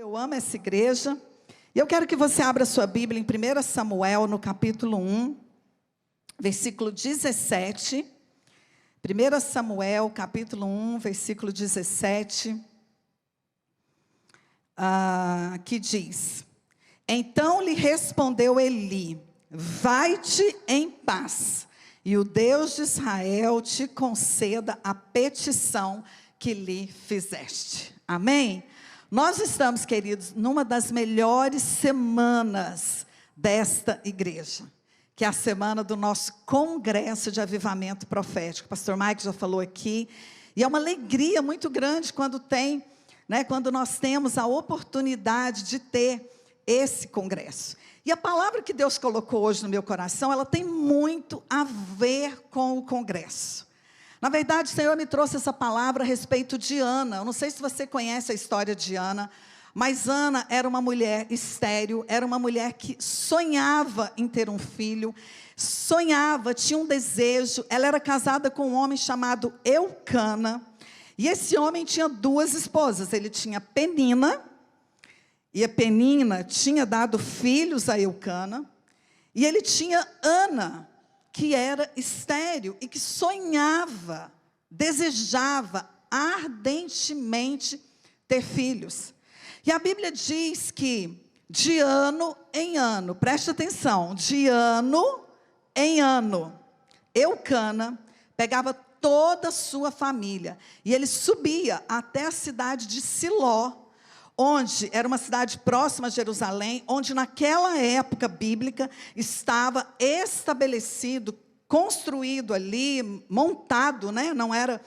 eu amo essa igreja. E eu quero que você abra sua Bíblia em 1 Samuel, no capítulo 1, versículo 17. 1 Samuel, capítulo 1, versículo 17. Que diz: Então lhe respondeu Eli: Vai-te em paz, e o Deus de Israel te conceda a petição que lhe fizeste. Amém? Nós estamos, queridos, numa das melhores semanas desta igreja, que é a semana do nosso congresso de avivamento profético. O pastor Mike já falou aqui, e é uma alegria muito grande quando quando nós temos a oportunidade de ter esse congresso. E a palavra que Deus colocou hoje no meu coração, ela tem muito a ver com o congresso. Na verdade, o Senhor me trouxe essa palavra a respeito de Ana. Eu não sei se você conhece a história de Ana, mas Ana era uma mulher estéril, era uma mulher que sonhava em ter um filho, sonhava, tinha um desejo. Ela era casada com um homem chamado Eucana, e esse homem tinha duas esposas. Ele tinha Penina, e a Penina tinha dado filhos a Eucana, e ele tinha Ana, que era estéril e que sonhava, desejava ardentemente ter filhos. E a Bíblia diz que de ano em ano, preste atenção, de ano em ano, Eucana pegava toda a sua família e ele subia até a cidade de Siló, onde era uma cidade próxima a Jerusalém, onde naquela época bíblica estava estabelecido, construído ali, montado, não era,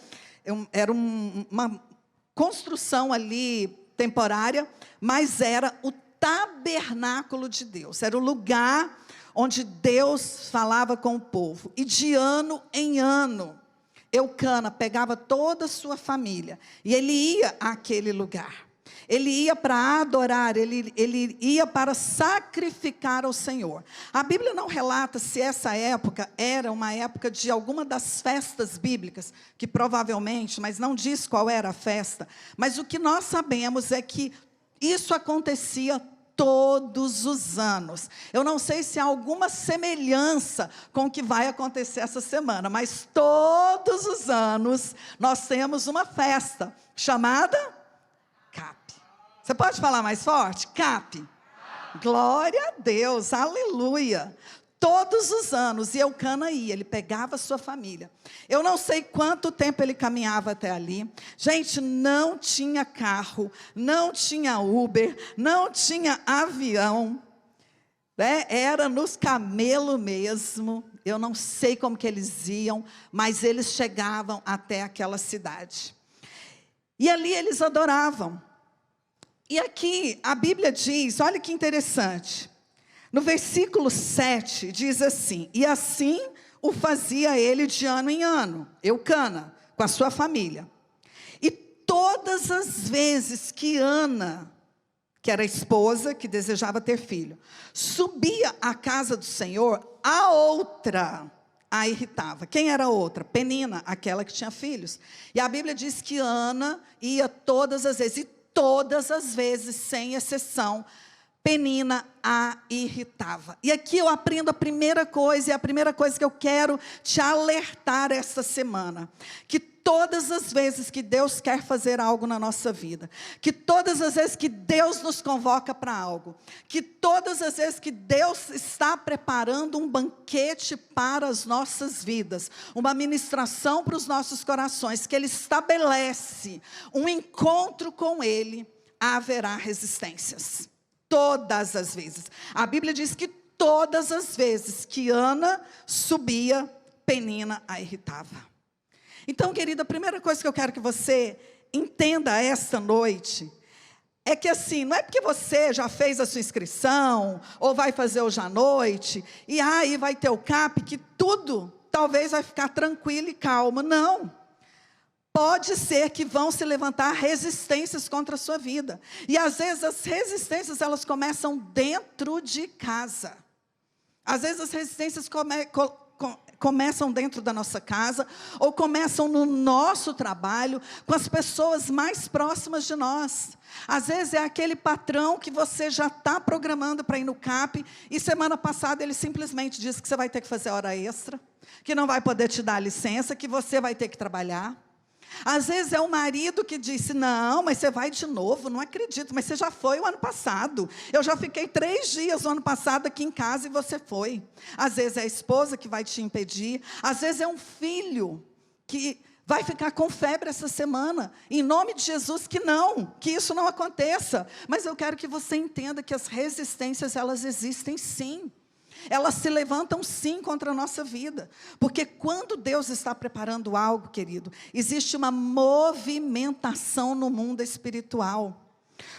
era uma construção ali temporária, mas era o tabernáculo de Deus, era o lugar onde Deus falava com o povo. E de ano em ano, Eucana pegava toda a sua família e ele ia àquele lugar. Ele ia para adorar, ele ia para sacrificar ao Senhor. A Bíblia não relata se essa época era uma época de alguma das festas bíblicas, que provavelmente, mas não diz qual era a festa. Mas o que nós sabemos é que isso acontecia todos os anos. Eu não sei se há alguma semelhança com o que vai acontecer essa semana, mas todos os anos nós temos uma festa chamada CAP. Você pode falar mais forte? CAP. Glória a Deus, aleluia. Todos os anos, e Eucana ia, ele pegava a sua família. Eu não sei quanto tempo ele caminhava até ali. Gente, não tinha carro, não tinha Uber, não tinha avião. Era nos camelos mesmo. Eu não sei como que eles iam, mas eles chegavam até aquela cidade. E ali eles adoravam. E aqui a Bíblia diz, olha que interessante, no versículo 7 diz assim: E assim o fazia ele de ano em ano, Eucana, com a sua família. E todas as vezes que Ana, que era a esposa que desejava ter filho, subia à casa do Senhor, a outra a irritava. Quem era a outra? Penina, aquela que tinha filhos. E a Bíblia diz que Ana ia todas as vezes, e todas as vezes, sem exceção, Penina a irritava. E aqui eu aprendo a primeira coisa, e a primeira coisa que eu quero te alertar esta semana, que todas as vezes que Deus quer fazer algo na nossa vida, que todas as vezes que Deus nos convoca para algo, que todas as vezes que Deus está preparando um banquete para as nossas vidas, uma ministração para os nossos corações, que Ele estabelece um encontro com Ele, haverá resistências. Todas as vezes. A Bíblia diz que todas as vezes que Ana subia, Penina a irritava. Então, querida, a primeira coisa que eu quero que você entenda esta noite é que assim, não é porque você já fez a sua inscrição, ou vai fazer hoje à noite, e aí vai ter o CAP, que tudo talvez vai ficar tranquilo e calmo. Não. Pode ser que vão se levantar resistências contra a sua vida. E às vezes as resistências, elas começam dentro de casa. Às vezes as resistências começam dentro da nossa casa, ou começam no nosso trabalho, com as pessoas mais próximas de nós. Às vezes é aquele patrão que você já está programando para ir no CAP, e semana passada ele simplesmente disse que você vai ter que fazer hora extra, que não vai poder te dar licença, que você vai ter que trabalhar. Às vezes é o marido que disse, não, mas você vai de novo, não acredito, mas você já foi o ano passado, eu já fiquei 3 dias o ano passado aqui em casa e você foi. Às vezes é a esposa que vai te impedir, às vezes é um filho que vai ficar com febre essa semana, em nome de Jesus que isso não aconteça, mas eu quero que você entenda que as resistências, elas existem sim. Elas se levantam sim contra a nossa vida, porque quando Deus está preparando algo, querido, existe uma movimentação no mundo espiritual.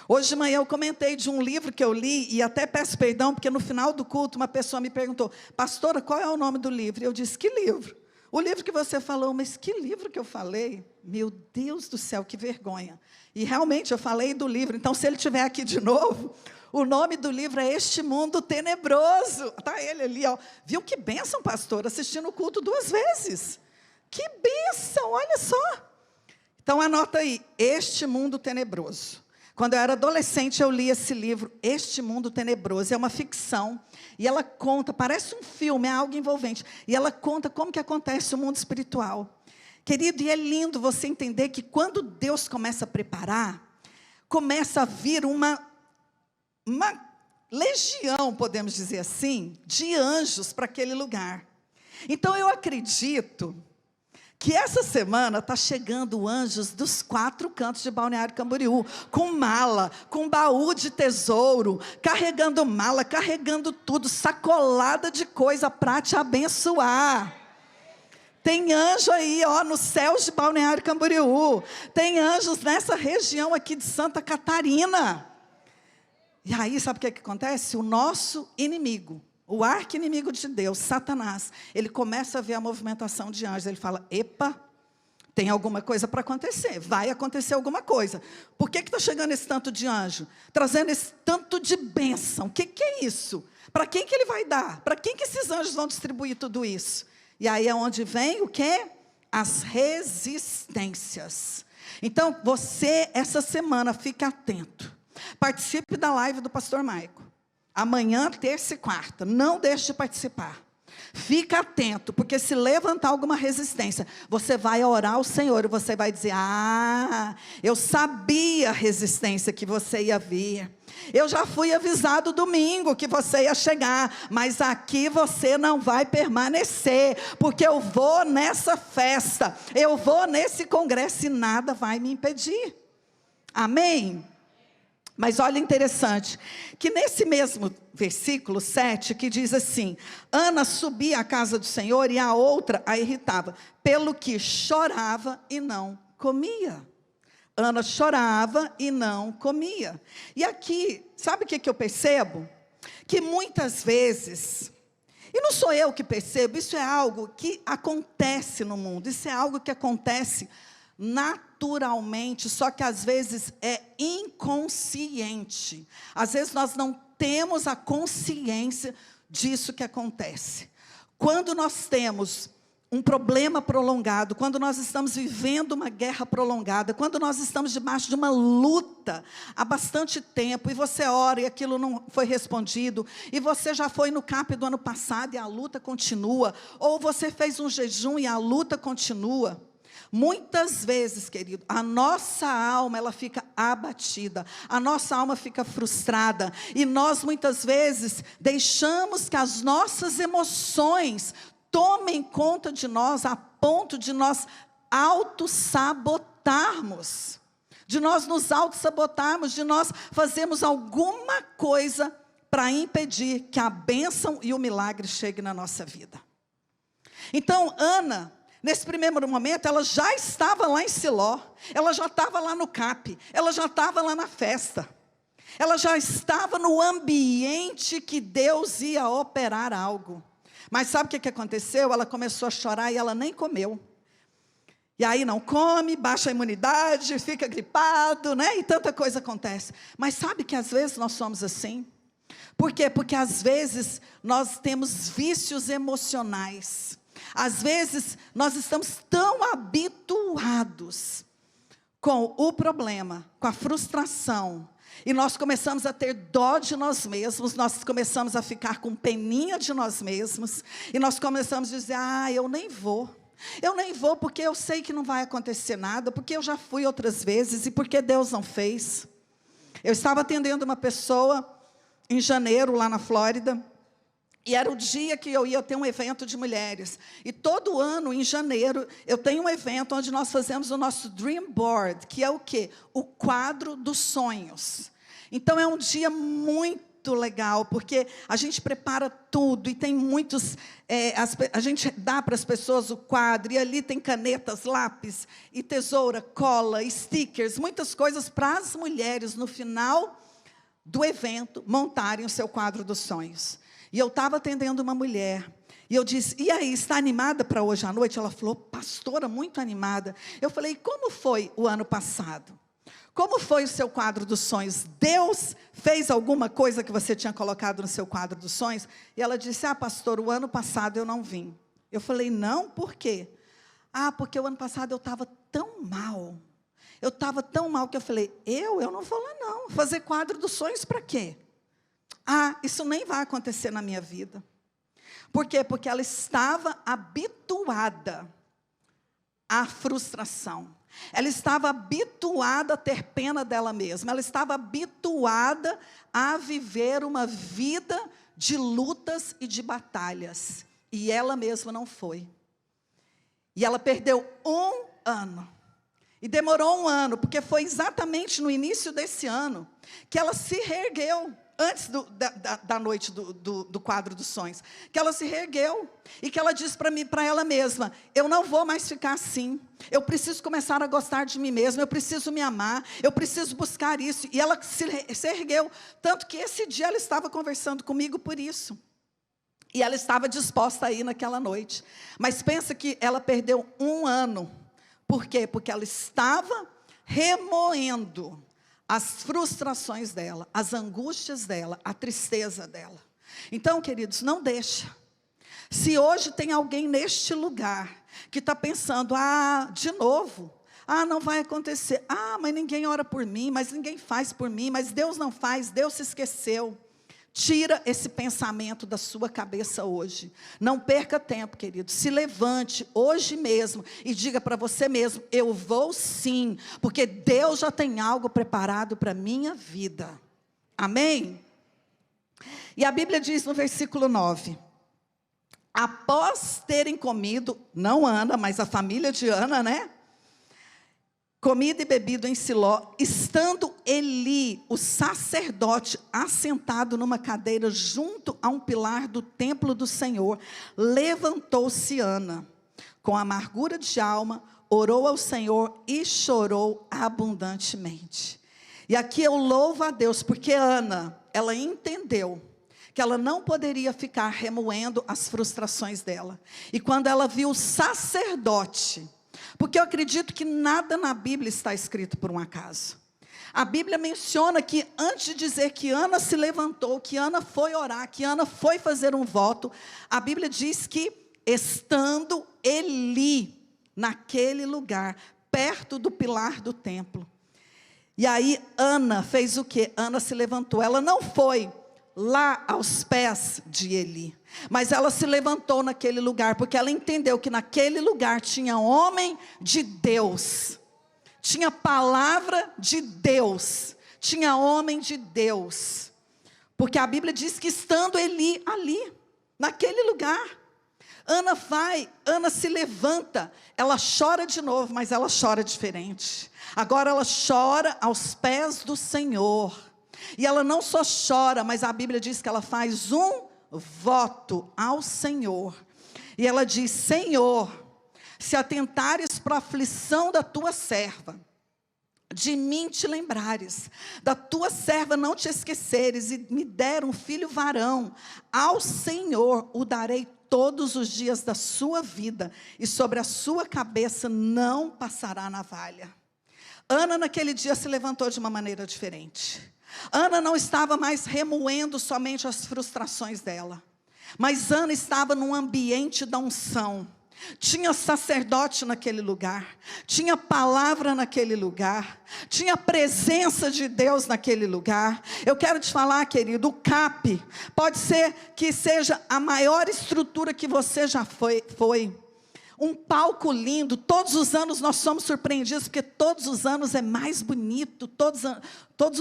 Hoje de manhã eu comentei de um livro que eu li, e até peço perdão, porque no final do culto uma pessoa me perguntou, pastora, qual é o nome do livro? E eu disse, que livro? O livro que você falou, mas que livro que eu falei? Meu Deus do céu, que vergonha. E realmente eu falei do livro, então se ele estiver aqui de novo, o nome do livro é Este Mundo Tenebroso. Está ele ali, ó. Viu que bênção, pastor, assistindo o culto 2 vezes. Que bênção, olha só. Então anota aí, Este Mundo Tenebroso. Quando eu era adolescente, eu li esse livro, Este Mundo Tenebroso. É uma ficção, e ela conta, parece um filme, é algo envolvente. E ela conta como que acontece o mundo espiritual. Querido, e é lindo você entender que quando Deus começa a preparar, começa a vir uma legião, podemos dizer assim, de anjos para aquele lugar. Então eu acredito que essa semana está chegando anjos dos 4 cantos de Balneário Camboriú, com mala, com baú de tesouro, carregando mala, carregando tudo, sacolada de coisa para te abençoar. Tem anjo aí, ó, nos céus de Balneário Camboriú, tem anjos nessa região aqui de Santa Catarina. E aí, sabe o que acontece? O nosso inimigo, o arqui-inimigo de Deus, Satanás, ele começa a ver a movimentação de anjos, ele fala, epa, tem alguma coisa para acontecer, vai acontecer alguma coisa. Por que está chegando esse tanto de anjo? Trazendo esse tanto de bênção, o que é isso? Para quem que ele vai dar? Para quem que esses anjos vão distribuir tudo isso? E aí é onde vem o quê? As resistências. Então, você, essa semana, fica atento. Participe da live do pastor Maico. Amanhã, terça e quarta. Não deixe de participar. Fica atento, porque se levantar alguma resistência, você vai orar ao Senhor e você vai dizer, eu sabia a resistência que você ia vir. Eu já fui avisado domingo que você ia chegar, mas aqui você não vai permanecer, porque eu vou nessa festa, eu vou nesse congresso e nada vai me impedir. Amém? Mas olha interessante, que nesse mesmo versículo 7, que diz assim, Ana subia à casa do Senhor e a outra a irritava, pelo que chorava e não comia. Ana chorava e não comia. E aqui, sabe o que eu percebo? Que muitas vezes, e não sou eu que percebo, isso é algo que acontece no mundo, isso é algo que acontece naturalmente, só que às vezes é inconsciente. Às vezes nós não temos a consciência disso que acontece. Quando nós temos um problema prolongado, quando nós estamos vivendo uma guerra prolongada, quando nós estamos debaixo de uma luta há bastante tempo, e você ora e aquilo não foi respondido, e você já foi no CAP do ano passado e a luta continua, ou você fez um jejum e a luta continua, muitas vezes, querido, a nossa alma, ela fica abatida, a nossa alma fica frustrada, e nós muitas vezes deixamos que as nossas emoções tomem conta de nós, a ponto de nós autossabotarmos, de nós nos autossabotarmos, de nós fazermos alguma coisa para impedir que a bênção e o milagre chegue na nossa vida. Então, Ana, nesse primeiro momento, ela já estava lá em Siló, ela já estava lá no CAP, ela já estava lá na festa, ela já estava no ambiente que Deus ia operar algo. Mas sabe o que aconteceu? Ela começou a chorar e ela nem comeu. E aí não come, baixa a imunidade, fica gripado, né? E tanta coisa acontece. Mas sabe que às vezes nós somos assim? Por quê? Porque às vezes nós temos vícios emocionais. Às vezes, nós estamos tão habituados com o problema, com a frustração, e nós começamos a ter dó de nós mesmos, nós começamos a ficar com peninha de nós mesmos, e nós começamos a dizer, eu nem vou porque eu sei que não vai acontecer nada, porque eu já fui outras vezes, e porque Deus não fez. Eu estava atendendo uma pessoa, em janeiro, lá na Flórida, e era o dia que eu ia ter um evento de mulheres. E todo ano, em janeiro, eu tenho um evento onde nós fazemos o nosso Dream Board, que é o quê? O quadro dos sonhos. Então, é um dia muito legal, porque a gente prepara tudo, e tem muitos... a gente dá para as pessoas o quadro, e ali tem canetas, lápis, e tesoura, cola, stickers, muitas coisas para as mulheres, no final do evento, montarem o seu quadro dos sonhos. E eu estava atendendo uma mulher, e eu disse, e aí, está animada para hoje à noite? Ela falou, pastora, muito animada. Eu falei, como foi o ano passado? Como foi o seu quadro dos sonhos? Deus fez alguma coisa que você tinha colocado no seu quadro dos sonhos? E ela disse, pastor, o ano passado eu não vim. Eu falei, não, por quê? Porque o ano passado eu estava tão mal. Eu estava tão mal que eu falei, eu não vou lá não. Fazer quadro dos sonhos para quê? Isso nem vai acontecer na minha vida. Por quê? Porque ela estava habituada à frustração. Ela estava habituada a ter pena dela mesma. Ela estava habituada a viver uma vida de lutas e de batalhas. E ela mesma não foi. E ela perdeu 1 ano. E demorou 1 ano, porque foi exatamente no início desse ano que ela se reergueu. Antes da noite do quadro dos sonhos, que ela se reergueu, e que ela disse para ela mesma, eu não vou mais ficar assim, eu preciso começar a gostar de mim mesma, eu preciso me amar, eu preciso buscar isso, e ela se ergueu, tanto que esse dia ela estava conversando comigo por isso, e ela estava disposta a ir naquela noite, mas pensa que ela perdeu 1 ano, por quê? Porque ela estava remoendo as frustrações dela, as angústias dela, a tristeza dela. Então, queridos, não deixa. Se hoje tem alguém neste lugar que está pensando, de novo, não vai acontecer, mas ninguém ora por mim, mas ninguém faz por mim, mas Deus não faz, Deus se esqueceu. Tira esse pensamento da sua cabeça hoje. Não perca tempo, querido. Se levante hoje mesmo e diga para você mesmo, eu vou sim, porque Deus já tem algo preparado para a minha vida. Amém? E a Bíblia diz no versículo 9, após terem comido, não Ana, mas a família de Ana, né? Comido e bebido em Siló, estando Eli, o sacerdote, assentado numa cadeira junto a um pilar do templo do Senhor, levantou-se Ana, com amargura de alma, orou ao Senhor e chorou abundantemente. E aqui eu louvo a Deus, porque Ana, ela entendeu que ela não poderia ficar remoendo as frustrações dela. E quando ela viu o sacerdote, porque eu acredito que nada na Bíblia está escrito por um acaso. A Bíblia menciona que antes de dizer que Ana se levantou, que Ana foi orar, que Ana foi fazer um voto, a Bíblia diz que estando Eli naquele lugar, perto do pilar do templo. E aí Ana fez o quê? Ana se levantou, ela não foi lá aos pés de Eli, mas ela se levantou naquele lugar, porque ela entendeu que naquele lugar tinha homem de Deus, tinha palavra de Deus, tinha homem de Deus, porque a Bíblia diz que estando Eli ali, naquele lugar, Ana se levanta, ela chora de novo, mas ela chora diferente, agora ela chora aos pés do Senhor. E ela não só chora, mas a Bíblia diz que ela faz um voto ao Senhor. E ela diz, Senhor, se atentares para a aflição da tua serva, de mim te lembrares, da tua serva não te esqueceres, e me der um filho varão, ao Senhor o darei todos os dias da sua vida, e sobre a sua cabeça não passará navalha. Ana naquele dia se levantou de uma maneira diferente. Ana não estava mais remoendo somente as frustrações dela, mas Ana estava num ambiente da unção. Tinha sacerdote naquele lugar, tinha palavra naquele lugar, tinha presença de Deus naquele lugar. Eu quero te falar, querido, o CAP pode ser que seja a maior estrutura que você já foi. Um palco lindo, todos os anos nós somos surpreendidos, porque todos os anos é mais bonito, todos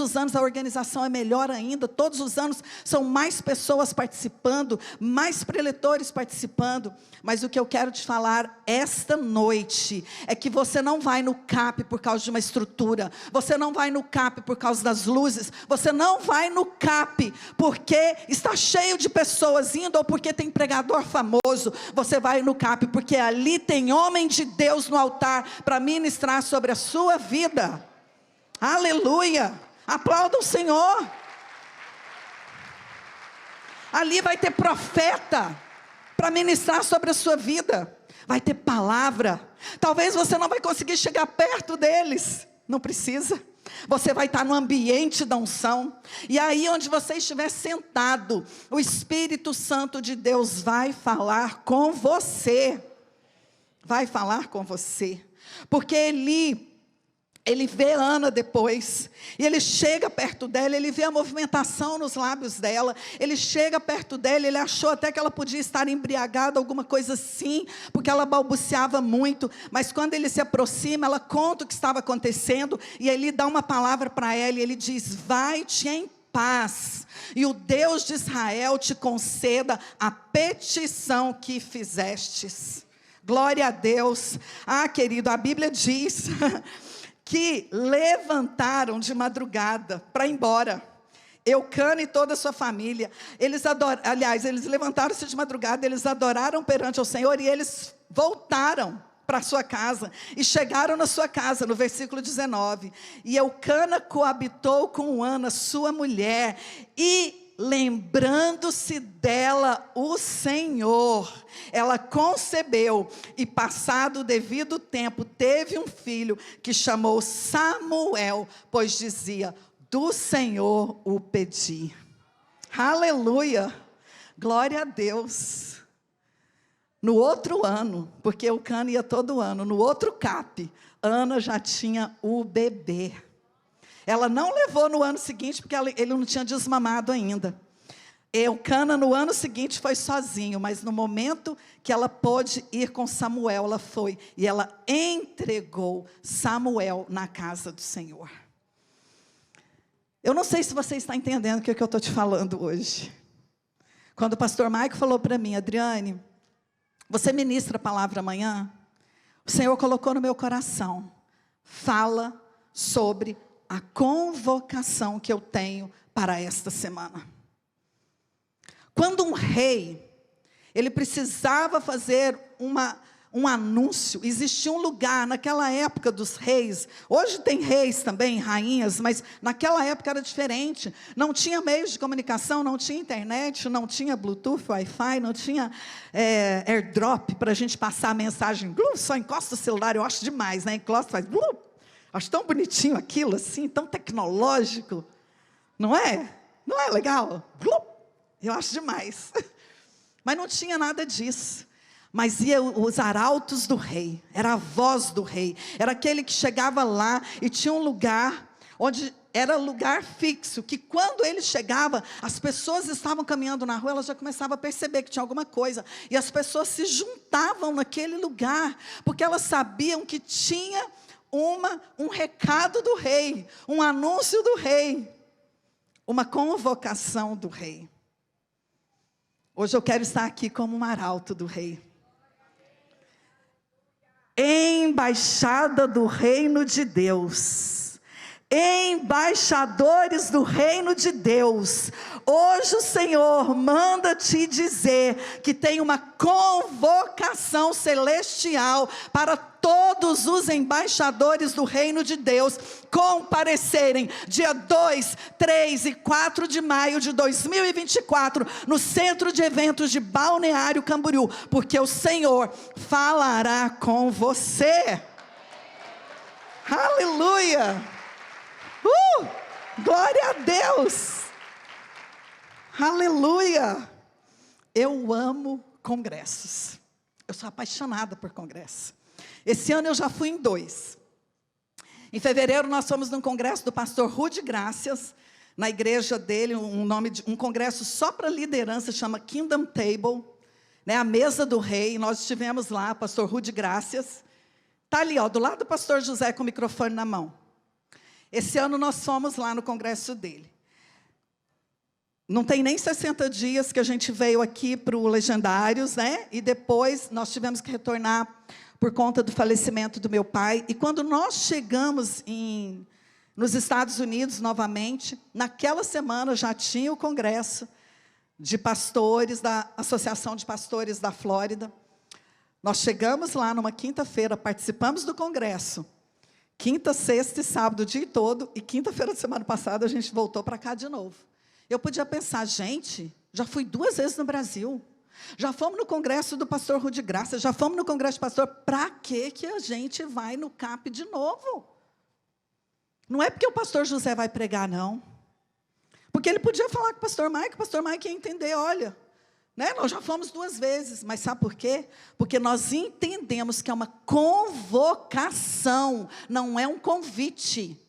os anos a organização é melhor ainda, todos os anos são mais pessoas participando, mais preletores participando. Mas o que eu quero te falar esta noite, é que você não vai no CAP por causa de uma estrutura, você não vai no CAP por causa das luzes, você não vai no CAP porque está cheio de pessoas indo, ou porque tem pregador famoso. Você vai no CAP porque ali tem homem de Deus no altar, para ministrar sobre a sua vida. Aleluia, aplauda o Senhor. Ali vai ter profeta, para ministrar sobre a sua vida, vai ter palavra. Talvez você não vai conseguir chegar perto deles, não precisa. Você vai estar no ambiente da unção, e aí onde você estiver sentado, o Espírito Santo de Deus vai falar com você. Vai falar com você, porque ele vê Ana depois, e ele chega perto dela, ele vê a movimentação nos lábios dela, ele chega perto dela, ele achou até que ela podia estar embriagada, alguma coisa assim, porque ela balbuciava muito, mas quando ele se aproxima, ela conta o que estava acontecendo, e ele dá uma palavra para ela, e ele diz: vai-te em paz, e o Deus de Israel te conceda a petição que fizestes. Glória a Deus. Querido, a Bíblia diz que levantaram de madrugada para ir embora. Eucana e toda a sua família. Eles levantaram-se de madrugada, eles adoraram perante o Senhor, e eles voltaram para a sua casa, e chegaram na sua casa, no versículo 19. E Eucana coabitou com Ana, sua mulher, e lembrando-se dela o Senhor, ela concebeu, e passado o devido tempo, teve um filho, que chamou Samuel, pois dizia: do Senhor o pedi. Aleluia, glória a Deus. No outro ano, porque Eucana ia todo ano, no outro CAP, Ana já tinha o bebê. Ela não levou no ano seguinte, porque ele não tinha desmamado ainda. Eucana no ano seguinte foi sozinho, mas no momento que ela pôde ir com Samuel, ela foi, e ela entregou Samuel na casa do Senhor. Eu não sei se você está entendendo o que eu estou te falando hoje. Quando o pastor Maico falou para mim: Adriane, você ministra a palavra amanhã? O Senhor colocou no meu coração: fala sobre a convocação que eu tenho para esta semana. Quando um rei, ele precisava fazer um anúncio, existia um lugar, naquela época dos reis, hoje tem reis também, rainhas, mas naquela época era diferente, não tinha meios de comunicação, não tinha internet, não tinha Bluetooth, Wi-Fi, não tinha airdrop, para a gente passar a mensagem, só encosta o celular, eu acho demais, né? Encosta, faz, acho tão bonitinho aquilo, assim, tão tecnológico, não é? Não é legal? Eu acho demais. Mas não tinha nada disso. Mas ia os arautos do rei, era a voz do rei, era aquele que chegava lá e tinha um lugar, onde era lugar fixo, que quando ele chegava, as pessoas estavam caminhando na rua, elas já começavam a perceber que tinha alguma coisa, e as pessoas se juntavam naquele lugar, porque elas sabiam que tinha um recado do rei, um anúncio do rei, uma convocação do rei. Hoje eu quero estar aqui como um arauto do rei, embaixada do reino de Deus, embaixadores do reino de Deus. Hoje o Senhor manda te dizer que tem uma convocação celestial para todos os embaixadores do reino de Deus comparecerem dia 2, 3 e 4 de maio de 2024 no centro de eventos de Balneário Camboriú, porque o Senhor falará com você. Aleluia! Glória a Deus! Aleluia! Eu amo congressos. Eu sou apaixonada por congresso. Esse ano eu já fui em 2. Em fevereiro nós fomos num congresso do pastor Rudy Gracias, na igreja dele, um congresso só para liderança, chama Kingdom Table, né, a mesa do rei. Nós estivemos lá, pastor Rudy Gracias. Está ali, ó, do lado do pastor José com o microfone na mão. Esse ano nós fomos lá no congresso dele. Não tem nem 60 dias que a gente veio aqui para o Legendários, né? E depois nós tivemos que retornar por conta do falecimento do meu pai. E quando nós chegamos nos Estados Unidos novamente, naquela semana já tinha o congresso de pastores, da Associação de Pastores da Flórida. Nós chegamos lá numa quinta-feira, participamos do congresso. Quinta, sexta e sábado, o dia todo. E quinta-feira da semana passada a gente voltou para cá de novo. Eu podia pensar, gente, já fui 2 vezes no Brasil. Já fomos no congresso do pastor Rudy Graça, já fomos no congresso do pastor. Para que a gente vai no CAP de novo? Não é porque o pastor José vai pregar, não. Porque ele podia falar com o pastor Mike ia entender, olha, né, nós já fomos 2 vezes. Mas sabe por quê? Porque nós entendemos que é uma convocação, não é um convite.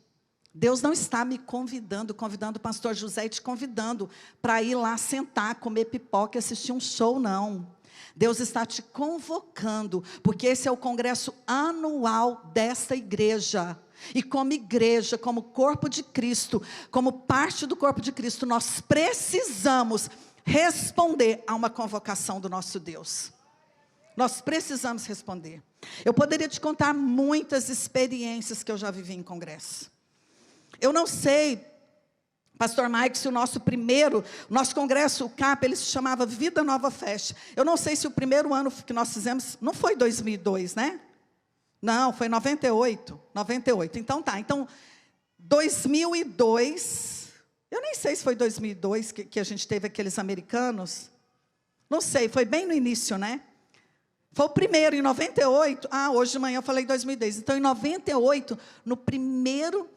Deus não está me convidando o pastor José e te convidando para ir lá sentar, comer pipoca e assistir um show, não. Deus está te convocando, porque esse é o congresso anual desta igreja. E como igreja, como corpo de Cristo, como parte do corpo de Cristo, nós precisamos responder a uma convocação do nosso Deus. Nós precisamos responder. Eu poderia te contar muitas experiências que eu já vivi em congresso. Eu não sei, pastor Mike, se o nosso congresso, o CAP, ele se chamava Vida Nova Fest. Eu não sei se o primeiro ano que nós fizemos, não foi 2002, né? Não, foi 98. Então tá, 2002, eu nem sei se foi 2002 que a gente teve aqueles americanos. Não sei, foi bem no início, né? Foi o primeiro, em 98. Hoje de manhã eu falei 2010. Então, em 98, no primeiro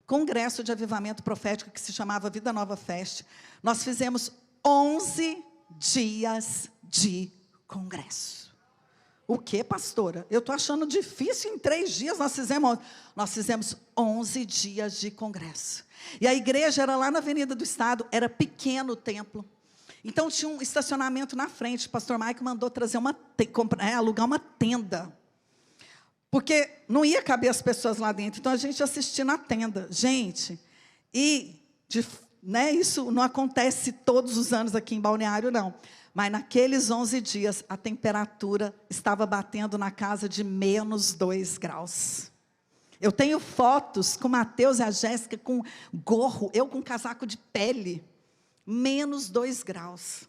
congresso de avivamento profético, que se chamava Vida Nova Fest, nós fizemos 11 dias de congresso. O que, pastora? Eu estou achando difícil, em 3 dias nós fizemos 11 dias de congresso. E a igreja era lá na Avenida do Estado, era pequeno o templo. Então tinha um estacionamento na frente. O pastor Mike mandou trazer alugar uma tenda. Porque não ia caber as pessoas lá dentro. Então a gente assistia na tenda. Gente, isso não acontece todos os anos aqui em Balneário, não. Mas naqueles 11 dias, a temperatura estava batendo na casa de -2 graus. Eu tenho fotos com o Mateus e a Jéssica com gorro, eu com casaco de pele. -2 graus.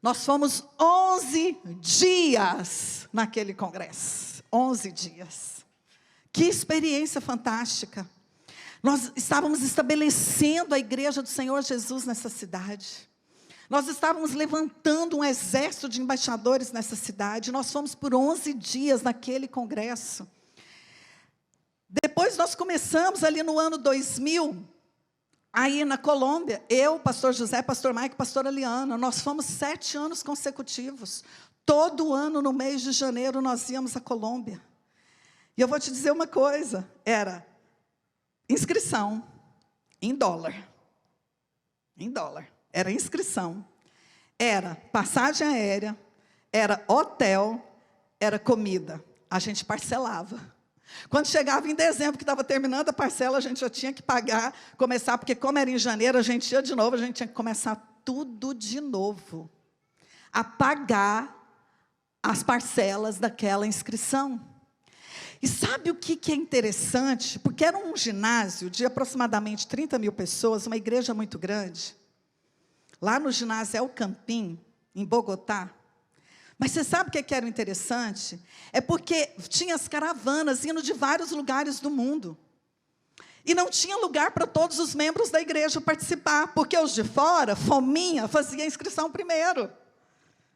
Nós fomos 11 dias naquele congresso. 11 dias. Que experiência fantástica. Nós estávamos estabelecendo a igreja do Senhor Jesus nessa cidade. Nós estávamos levantando um exército de embaixadores nessa cidade. Nós fomos por 11 dias naquele congresso. Depois nós começamos ali no ano 2000, aí na Colômbia, eu, pastor José, pastor Mike, pastora Liana, nós fomos 7 anos consecutivos. Todo ano, no mês de janeiro, nós íamos à Colômbia. E eu vou te dizer uma coisa, era inscrição em dólar. Em dólar. Era inscrição, era passagem aérea, era hotel, era comida. A gente parcelava. Quando chegava em dezembro, que estava terminando a parcela, a gente já tinha que pagar, começar, porque como era em janeiro, a gente ia de novo, a gente tinha que começar tudo de novo. A pagar as parcelas daquela inscrição. E sabe o que é interessante? Porque era um ginásio de aproximadamente 30 mil pessoas, uma igreja muito grande. Lá no ginásio El Campín, em Bogotá. Mas você sabe o que era interessante? É porque tinha as caravanas indo de vários lugares do mundo. E não tinha lugar para todos os membros da igreja participar, porque os de fora, fominha, fazia a inscrição primeiro.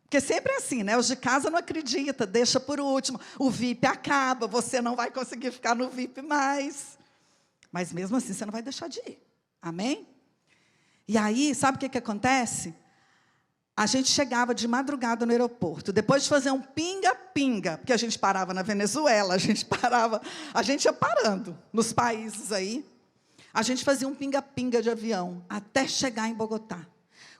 Porque sempre é assim, né? Os de casa não acreditam, deixa por último. O VIP acaba, você não vai conseguir ficar no VIP mais. Mas mesmo assim, você não vai deixar de ir. Amém? E aí, sabe o que acontece? A gente chegava de madrugada no aeroporto, depois de fazer um pinga-pinga, porque a gente parava na Venezuela, a gente ia parando nos países aí. A gente fazia um pinga-pinga de avião, até chegar em Bogotá.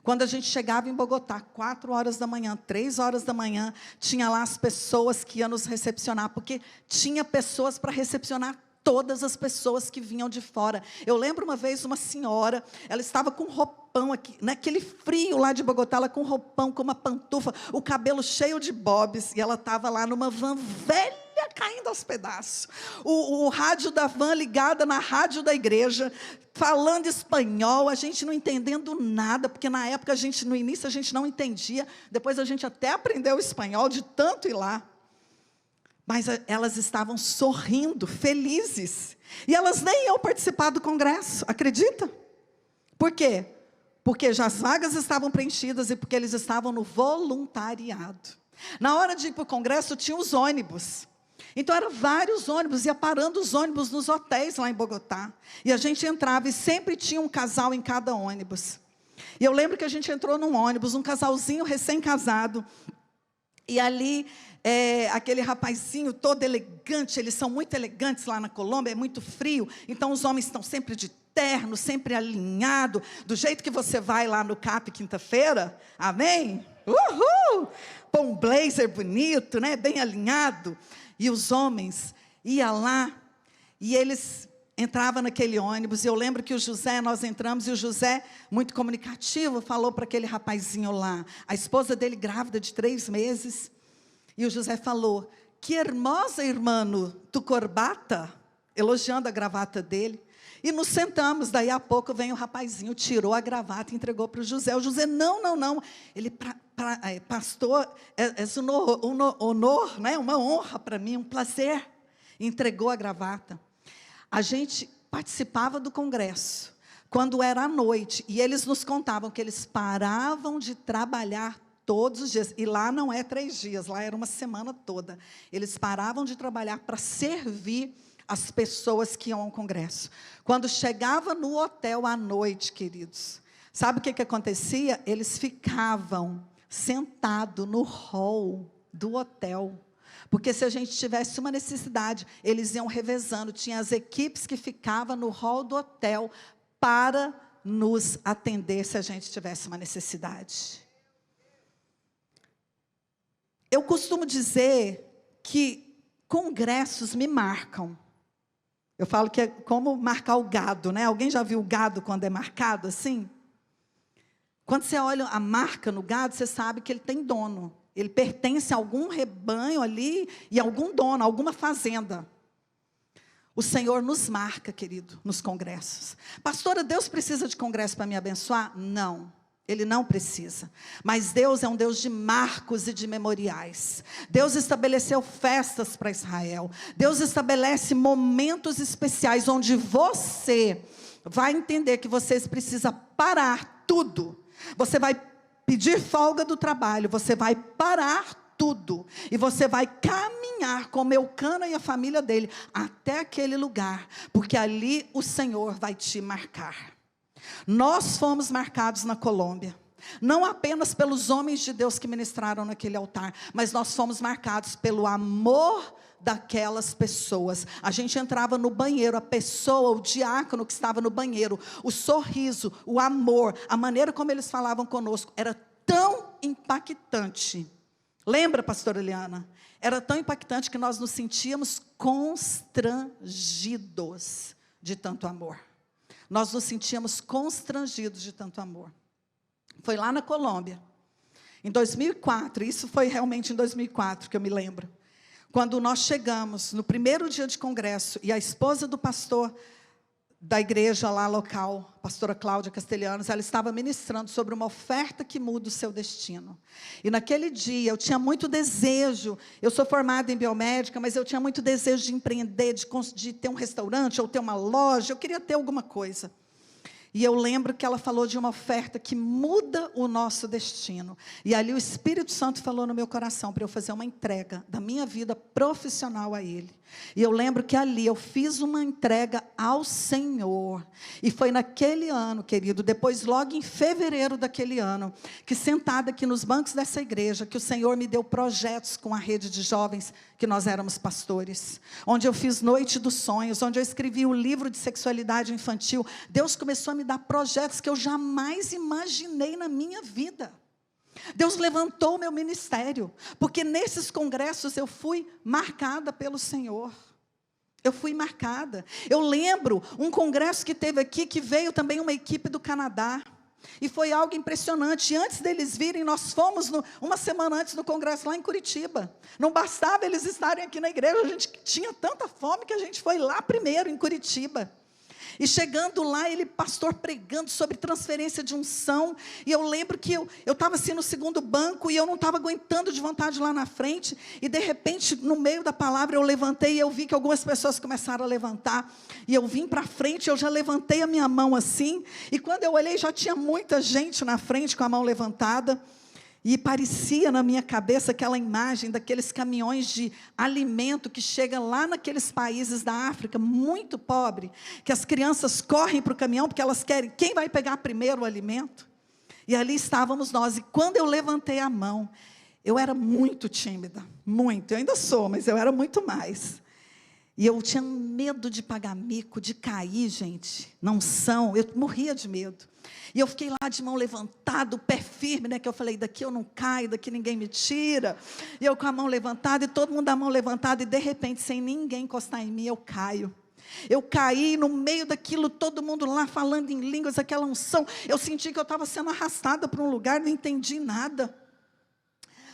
Quando a gente chegava em Bogotá, 4 horas da manhã, 3 horas da manhã, tinha lá as pessoas que iam nos recepcionar, porque tinha pessoas para recepcionar todas as pessoas que vinham de fora. Eu lembro uma vez uma senhora, ela estava com roupão aqui, naquele frio lá de Bogotá, ela com roupão, com uma pantufa, o cabelo cheio de bobs, e ela estava lá numa van velha, caindo aos pedaços. O rádio da van ligada na rádio da igreja, falando espanhol, a gente não entendendo nada, porque na época no início a gente não entendia, depois a gente até aprendeu espanhol de tanto ir lá. Mas elas estavam sorrindo, felizes. E elas nem iam participar do congresso, acredita? Por quê? Porque já as vagas estavam preenchidas e porque eles estavam no voluntariado. Na hora de ir para o congresso, tinha os ônibus. Então, eram vários ônibus, ia parando os ônibus nos hotéis lá em Bogotá. E a gente entrava e sempre tinha um casal em cada ônibus. E eu lembro que a gente entrou num ônibus, um casalzinho recém-casado. E ali, aquele rapazinho todo elegante, eles são muito elegantes lá na Colômbia, é muito frio, então os homens estão sempre de terno, sempre alinhado, do jeito que você vai lá no CAP quinta-feira, amém? Uhul! Com um blazer bonito, né, bem alinhado, e os homens iam lá, e eles entravam naquele ônibus, e eu lembro que nós entramos, e o José, muito comunicativo, falou para aquele rapazinho lá, a esposa dele grávida de 3 meses, e o José falou, que hermosa, irmão, tu corbata, elogiando a gravata dele, e nos sentamos, daí a pouco vem o rapazinho, tirou a gravata e entregou para o José, não, ele, pastor, é um honor, né? Uma honra para mim, um prazer, e entregou a gravata. A gente participava do congresso, quando era à noite, e eles nos contavam que eles paravam de trabalhar todos os dias, e lá não é 3 dias, lá era uma semana toda, eles paravam de trabalhar para servir as pessoas que iam ao congresso. Quando chegava no hotel à noite, queridos, sabe o que acontecia? Eles ficavam sentados no hall do hotel, porque se a gente tivesse uma necessidade, eles iam revezando, tinha as equipes que ficavam no hall do hotel, para nos atender se a gente tivesse uma necessidade. Eu costumo dizer que congressos me marcam. Eu falo que é como marcar o gado, né? Alguém já viu o gado quando é marcado assim? Quando você olha a marca no gado, você sabe que ele tem dono. Ele pertence a algum rebanho ali e a algum dono, a alguma fazenda. O Senhor nos marca, querido, nos congressos. Pastora, Deus precisa de congresso para me abençoar? Não. Ele não precisa, mas Deus é um Deus de marcos e de memoriais. Deus estabeleceu festas para Israel. Deus estabelece momentos especiais onde você vai entender que você precisa parar tudo. Você vai pedir folga do trabalho, você vai parar tudo e você vai caminhar com Eucana e a família dele até aquele lugar, porque ali o Senhor vai te marcar. Nós fomos marcados na Colômbia, não apenas pelos homens de Deus que ministraram naquele altar, mas nós fomos marcados pelo amor daquelas pessoas. A gente entrava no banheiro, a pessoa, o diácono que estava no banheiro, o sorriso, o amor, a maneira como eles falavam conosco, era tão impactante. Lembra, pastora Eliana? Era tão impactante que nós nos sentíamos constrangidos de tanto amor. Nós nos sentíamos constrangidos de tanto amor. Foi lá na Colômbia, em 2004, isso foi realmente em 2004 que eu me lembro, quando nós chegamos no primeiro dia de congresso, e a esposa do pastor da igreja lá local, pastora Cláudia Castelhanos, ela estava ministrando sobre uma oferta que muda o seu destino. E naquele dia eu tinha muito desejo, eu sou formada em biomédica, mas eu tinha muito desejo de empreender, de ter um restaurante, ou ter uma loja, eu queria ter alguma coisa. E eu lembro que ela falou de uma oferta que muda o nosso destino. E ali o Espírito Santo falou no meu coração para eu fazer uma entrega da minha vida profissional a Ele. E eu lembro que ali eu fiz uma entrega ao Senhor. E foi naquele ano, querido, depois logo em fevereiro daquele ano, que sentada aqui nos bancos dessa igreja, que o Senhor me deu projetos com a rede de jovens, que nós éramos pastores. Onde eu fiz Noite dos Sonhos, onde eu escrevi o livro de sexualidade infantil. Deus começou a me dar projetos que eu jamais imaginei na minha vida. Deus levantou o meu ministério, porque nesses congressos eu fui marcada pelo Senhor. Eu fui marcada. Eu lembro um congresso que teve aqui, que veio também uma equipe do Canadá. E foi algo impressionante. E antes deles virem, nós fomos uma semana antes do congresso lá em Curitiba. Não bastava eles estarem aqui na igreja, a gente tinha tanta fome que a gente foi lá primeiro em Curitiba. E chegando lá, ele, pastor, pregando sobre transferência de unção. E eu lembro que eu estava assim no segundo banco, e eu não estava aguentando de vontade lá na frente. E de repente, no meio da palavra, eu levantei, e eu vi que algumas pessoas começaram a levantar. E eu vim para frente, eu já levantei a minha mão assim. E quando eu olhei, já tinha muita gente na frente com a mão levantada. E parecia na minha cabeça aquela imagem daqueles caminhões de alimento que chegam lá naqueles países da África, muito pobre, que as crianças correm para o caminhão porque elas querem, quem vai pegar primeiro o alimento? E ali estávamos nós, e quando eu levantei a mão, eu era muito tímida, muito, eu ainda sou, mas eu era muito mais. E eu tinha medo de pagar mico, de cair, gente, na unção, eu morria de medo. E eu fiquei lá de mão levantada, o pé firme, né? Que eu falei, daqui eu não caio, daqui ninguém me tira. E eu com a mão levantada, e todo mundo com a mão levantada, e de repente, sem ninguém encostar em mim, eu caio. Eu caí no meio daquilo, todo mundo lá falando em línguas, aquela unção. Eu senti que eu estava sendo arrastada para um lugar, não entendi nada.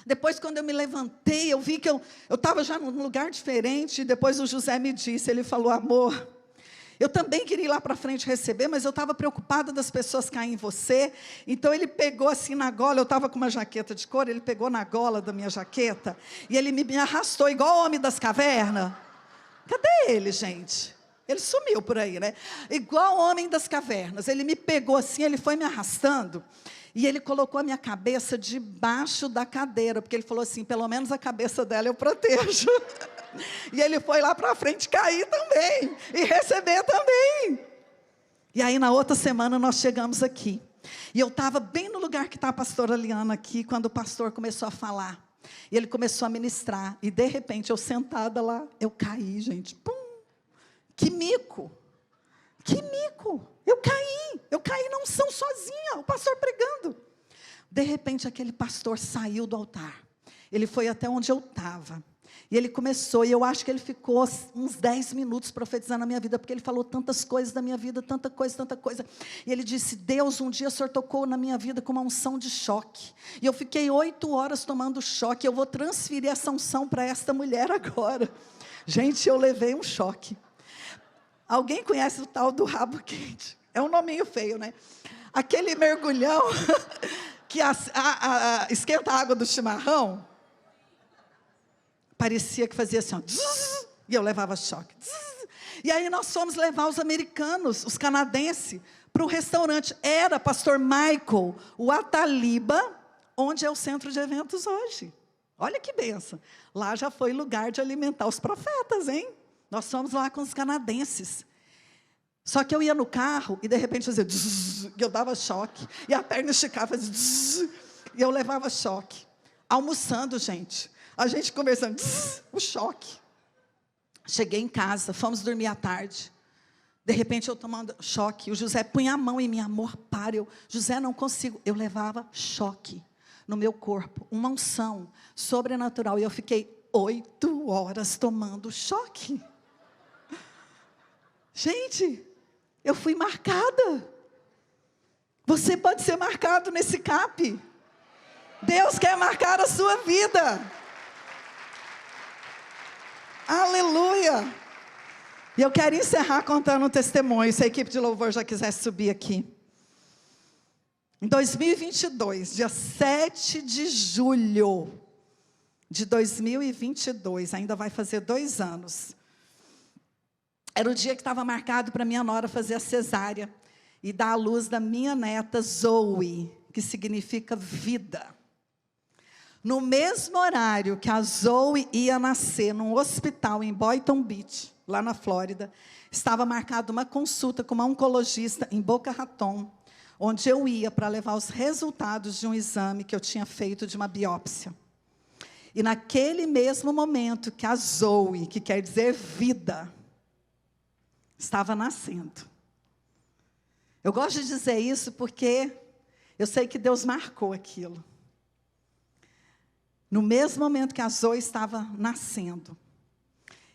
Depois, quando eu me levantei, eu vi que eu estava já num lugar diferente. E depois o José me disse, ele falou, amor, eu também queria ir lá para frente receber, mas eu estava preocupada das pessoas caírem em você. Então ele pegou assim na gola, eu estava com uma jaqueta de couro, ele pegou na gola da minha jaqueta, e ele me arrastou, igual o homem das cavernas. Cadê ele, gente? Ele sumiu por aí, né? Igual o homem das cavernas. Ele me pegou assim, ele foi me arrastando, e ele colocou a minha cabeça debaixo da cadeira, porque ele falou assim, pelo menos a cabeça dela eu protejo. E ele foi lá para frente cair também, e receber também. E aí na outra semana nós chegamos aqui, e eu estava bem no lugar que está a pastora Liana aqui, quando o pastor começou a falar, e ele começou a ministrar, e de repente eu sentada lá, eu caí, gente, pum, que mico, eu caí na unção sozinha, o pastor pregando. De repente aquele pastor saiu do altar, ele foi até onde eu estava, e ele começou, e eu acho que ele ficou uns 10 minutos profetizando a minha vida, porque ele falou tantas coisas da minha vida, tanta coisa, e ele disse, Deus, um dia o Senhor tocou na minha vida com uma unção de choque, e eu fiquei 8 horas tomando choque, eu vou transferir essa unção para esta mulher agora. Gente, eu levei um choque. Alguém conhece o tal do rabo quente? É um nominho feio, né? Aquele mergulhão que esquenta a água do chimarrão. Parecia que fazia assim, ó, zzz, e eu levava choque. Zzz. E aí nós fomos levar os americanos, os canadenses, para o restaurante. Era pastor Michael, o Ataliba, onde é o centro de eventos hoje. Olha que benção. Lá já foi lugar de alimentar os profetas, hein? Nós fomos lá com os canadenses. Só que eu ia no carro e de repente fazia zzz, e eu dava choque. E a perna esticava, fazia zzz, e eu levava choque. Almoçando, gente. A gente conversando, o choque. Cheguei em casa, fomos dormir à tarde. De repente eu tomando choque. O José punha a mão em mim, amor, para. José, não consigo. Eu levava choque no meu corpo, uma unção sobrenatural. E eu fiquei 8 horas tomando choque. Gente, eu fui marcada. Você pode ser marcado nesse CAP. Deus quer marcar a sua vida. Aleluia! E eu quero encerrar contando um testemunho, se a equipe de louvor já quiser subir aqui. Em 2022, dia 7 de julho de 2022, ainda vai fazer 2 anos. Era o dia que estava marcado para minha nora fazer a cesárea e dar à luz da minha neta Zoe, que significa vida. No mesmo horário que a Zoe ia nascer num hospital em Boynton Beach, lá na Flórida, estava marcada uma consulta com uma oncologista em Boca Raton, onde eu ia para levar os resultados de um exame que eu tinha feito de uma biópsia. E naquele mesmo momento que a Zoe, que quer dizer vida, estava nascendo. Eu gosto de dizer isso porque eu sei que Deus marcou aquilo. No mesmo momento que a Zoe estava nascendo,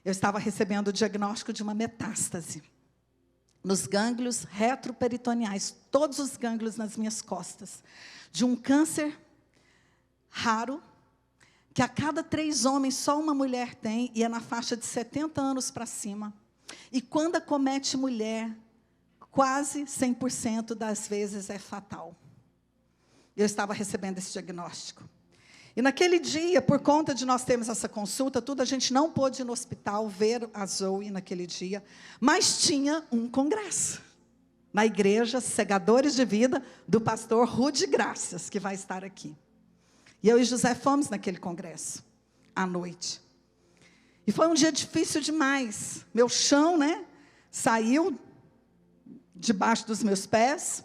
eu estava recebendo o diagnóstico de uma metástase nos gânglios retroperitoneais, todos os gânglios nas minhas costas, de um câncer raro, que a cada 3 homens só uma mulher tem, e é na faixa de 70 anos para cima. E quando acomete mulher, quase 100% das vezes é fatal. Eu estava recebendo esse diagnóstico. E naquele dia, por conta de nós termos essa consulta, tudo, a gente não pôde ir no hospital ver a Zoe naquele dia, mas tinha um congresso na igreja Segadores de Vida, do pastor Rude Graças, que vai estar aqui. E eu e José fomos naquele congresso, à noite. E foi um dia difícil demais. Meu chão, saiu debaixo dos meus pés.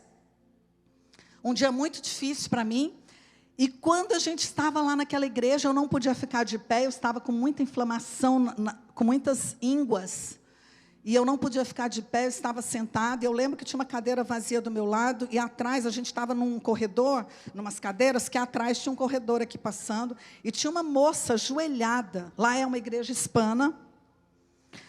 Um dia muito difícil para mim. E quando a gente estava lá naquela igreja, eu não podia ficar de pé, eu estava com muita inflamação, com muitas ínguas. E eu não podia ficar de pé, eu estava sentada. Eu lembro que tinha uma cadeira vazia do meu lado, e atrás, a gente estava num corredor, numas cadeiras, que atrás tinha um corredor aqui passando, e tinha uma moça ajoelhada. Lá é uma igreja hispana.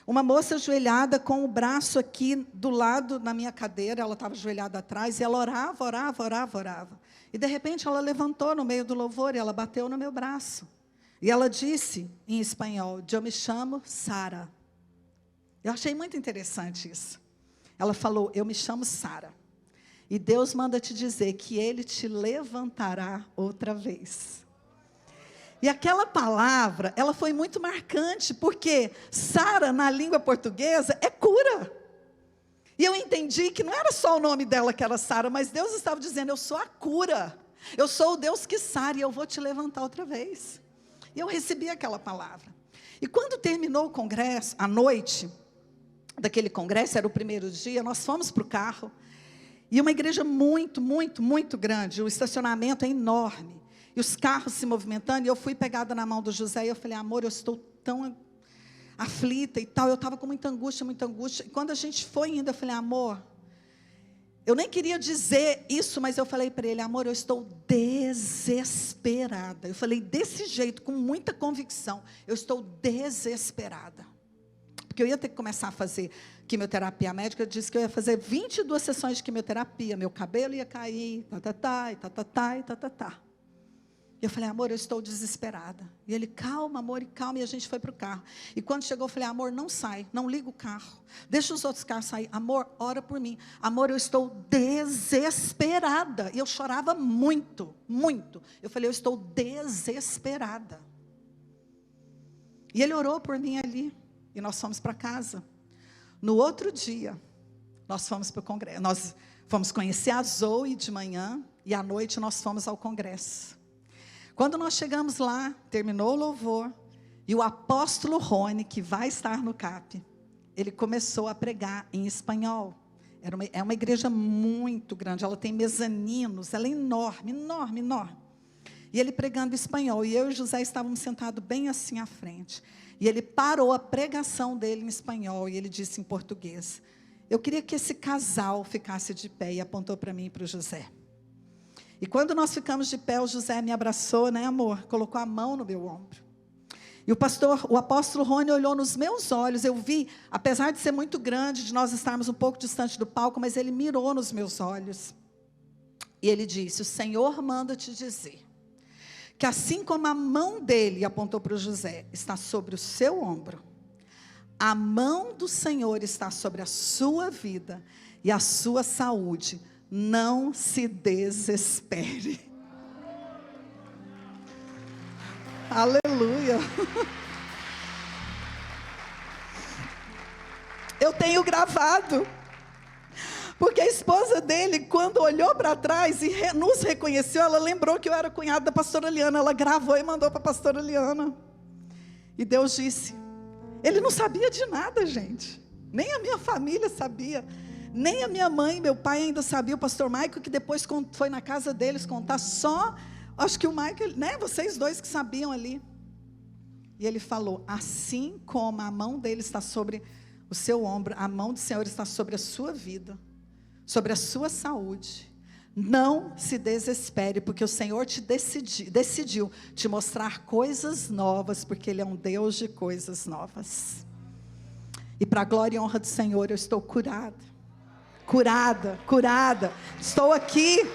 Uma moça ajoelhada com o braço aqui do lado da minha cadeira, ela estava ajoelhada atrás, e ela orava, orava, orava, orava. E de repente ela levantou no meio do louvor, e ela bateu no meu braço. E ela disse em espanhol: eu me chamo Sara. Eu achei muito interessante isso. Ela falou: eu me chamo Sara. E Deus manda te dizer que Ele te levantará outra vez. E aquela palavra, ela foi muito marcante, porque Sara, na língua portuguesa, é cura. E eu entendi que não era só o nome dela que era Sara, mas Deus estava dizendo: eu sou a cura. Eu sou o Deus que sara e eu vou te levantar outra vez. E eu recebi aquela palavra. E quando terminou o congresso, à noite daquele congresso, era o primeiro dia, nós fomos para o carro. E uma igreja muito, muito, muito grande, o estacionamento é enorme. E os carros se movimentando, e eu fui pegada na mão do José, e eu falei: amor, eu estou tão aflita e tal, eu estava com muita angústia, muita angústia. E quando a gente foi indo, eu falei: amor, eu nem queria dizer isso, mas eu falei para ele: amor, eu estou desesperada. Eu falei desse jeito, com muita convicção: eu estou desesperada. Porque eu ia ter que começar a fazer quimioterapia. A médica disse que eu ia fazer 22 sessões de quimioterapia, meu cabelo ia cair, tatatá, e tatatá, e tatatá. E eu falei: amor, eu estou desesperada. E ele: calma, amor, e calma. E a gente foi para o carro. E quando chegou, eu falei: amor, não sai, não liga o carro. Deixa os outros carros sair. Amor, ora por mim. Amor, eu estou desesperada. E eu chorava muito, muito. Eu falei: eu estou desesperada. E ele orou por mim ali. E nós fomos para casa. No outro dia, nós fomos para o congresso. Nós fomos conhecer a Zoe de manhã. E à noite nós fomos ao congresso. Quando nós chegamos lá, terminou o louvor, e o apóstolo Rony, que vai estar no CAP, ele começou a pregar em espanhol. É uma igreja muito grande, ela tem mezaninos, ela é enorme, enorme, enorme. E ele pregando em espanhol, e eu e José estávamos sentados bem assim à frente. E ele parou a pregação dele em espanhol, e ele disse em português: eu queria que esse casal ficasse de pé, e apontou para mim e para o José. E quando nós ficamos de pé, o José me abraçou, amor? Colocou a mão no meu ombro. E o apóstolo Rony olhou nos meus olhos. Eu vi, apesar de ser muito grande, de nós estarmos um pouco distante do palco, mas ele mirou nos meus olhos. E ele disse: o Senhor manda te dizer que assim como a mão dele, apontou para o José, está sobre o seu ombro, a mão do Senhor está sobre a sua vida e a sua saúde. Não se desespere. Aleluia. Eu tenho gravado, Porque a esposa dele, quando olhou para trás e nos reconheceu, ela lembrou que eu era cunhada da pastora Liana. Ela gravou e mandou para a pastora Liana. E Deus disse, ele não sabia de nada, gente. Nem a minha família sabia. Nem a minha mãe e meu pai ainda sabiam. O pastor Maico, que depois foi na casa deles contar só, acho que o Maico, né, vocês dois que sabiam ali. E ele falou, assim como a mão dele está sobre o seu ombro, a mão do Senhor está sobre a sua vida, sobre a sua saúde. Não se desespere, porque o Senhor decidiu te mostrar coisas novas, porque Ele é um Deus de coisas novas. E para a glória e honra do Senhor, eu estou curada. Curada, curada. Estou aqui